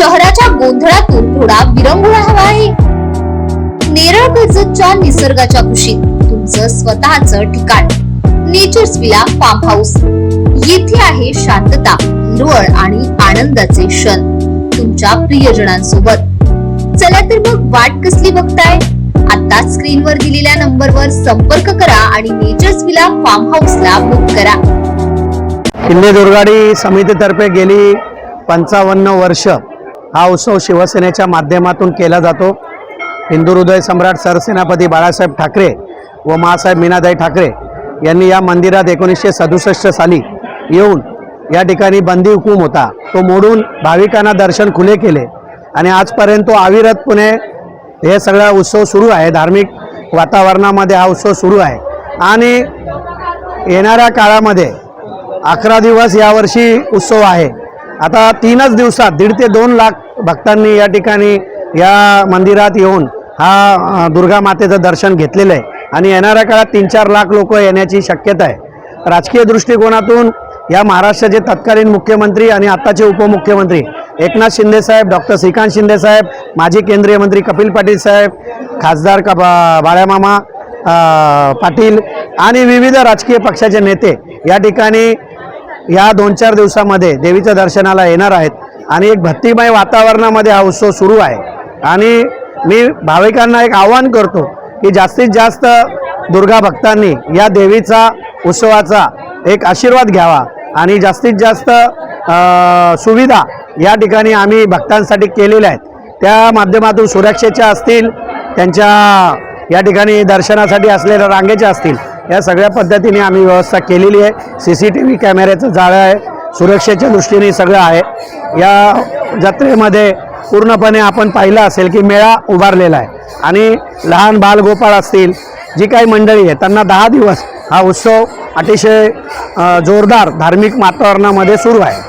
शहराच्या गोंधळातून थोडा विरंगुळा हवा आहे। नेरळ कर्जतच्या निसर्गाच्या कुशीत तुमचं स्वतःचं ठिकाण नेचर्स विला फार्म हाऊस। येथे आहे शांतता, हिरवळ आणि आनंदाचे क्षण तुमच्या प्रियजनांसोबत। चला तर मग वाट कसली बघताय? आता स्क्रीनवर दिलेल्या नंबरवर संपर्क करा आणि नेचर्स विला फार्म हाऊसला बुक करा। सिंधुदुर्गाडी समितीतर्फे गेली 55 वर्ष हा उत्सव शिवसेनेच्या माध्यमातून केला जातो। हिंदू हृदय सम्राट सरसेनापती बाळासाहेब ठाकरे व मासाहेब मीनाताई ठाकरे यांनी या मंदिरात 1967 साली येऊन या ठिकाणी बंदी हुकूम होता तो मोडून भाविकांना दर्शन खुले केले आणि आजपर्यंत तो अविरतपणे हे सगळा उत्सव सुरू आहे। धार्मिक वातावरणामध्ये हा उत्सव सुरू आहे आणि येणाऱ्या काळामध्ये 11 दिवस यावर्षी उत्सव आहे। आता 3च दिवसात 1.5 ते 2 लाख भक्तांनी या ठिकाणी या मंदिरात येऊन हा दुर्गा मातेचं दर्शन घेतलेलं आहे आणि येणाऱ्या काळात 3-4 लाख लोक येण्याची शक्यता आहे। राजकीय दृष्टिकोनातून या महाराष्ट्राचे तत्कालीन मुख्यमंत्री आणि आत्ताचे उपमुख्यमंत्री एकनाथ शिंदे साहेब, डॉक्टर श्रीकांत शिंदे साहेब, माजी केंद्रीय मंत्री कपिल पाटील साहेब, खासदार बाळामामा पाटील आणि विविध राजकीय पक्षाचे नेते या ठिकाणी या 2-4 दिवसामध्ये देवीच्या दर्शनाला येणार आहेत आणि एक भक्तिमय वातावरणामध्ये हा उत्सव सुरू आहे। आणि मी भाविकांना एक आवाहन करतो की जास्तीत जास्त दुर्गा भक्तांनी या देवीचा उत्सवाचा एक आशीर्वाद घ्यावा आणि जास्तीत जास्त सुविधा या ठिकाणी आम्ही भक्तांसाठी केलेल्या आहेत। त्या माध्यमातून सुरक्षेच्या असतील, त्यांच्या या ठिकाणी दर्शनासाठी असलेल्या रांगेच्या असतील, या सगळ्या पद्धतीने आम्ही व्यवस्था केलेली आहे। CCTV कॅमेऱ्याचं जाळं आहे, सुरक्षेच्या दृष्टीने सगळं आहे। या जत्रेमध्ये पूर्णपणे आपण पाहिलं असेल की मेळा उभारलेला आहे आणि लहान बालगोपाळ असतील, जी काही मंडळी आहे त्यांना 10 दिवस हा उत्सव अतिशय जोरदार धार्मिक वातावरणामध्ये सुरू आहे।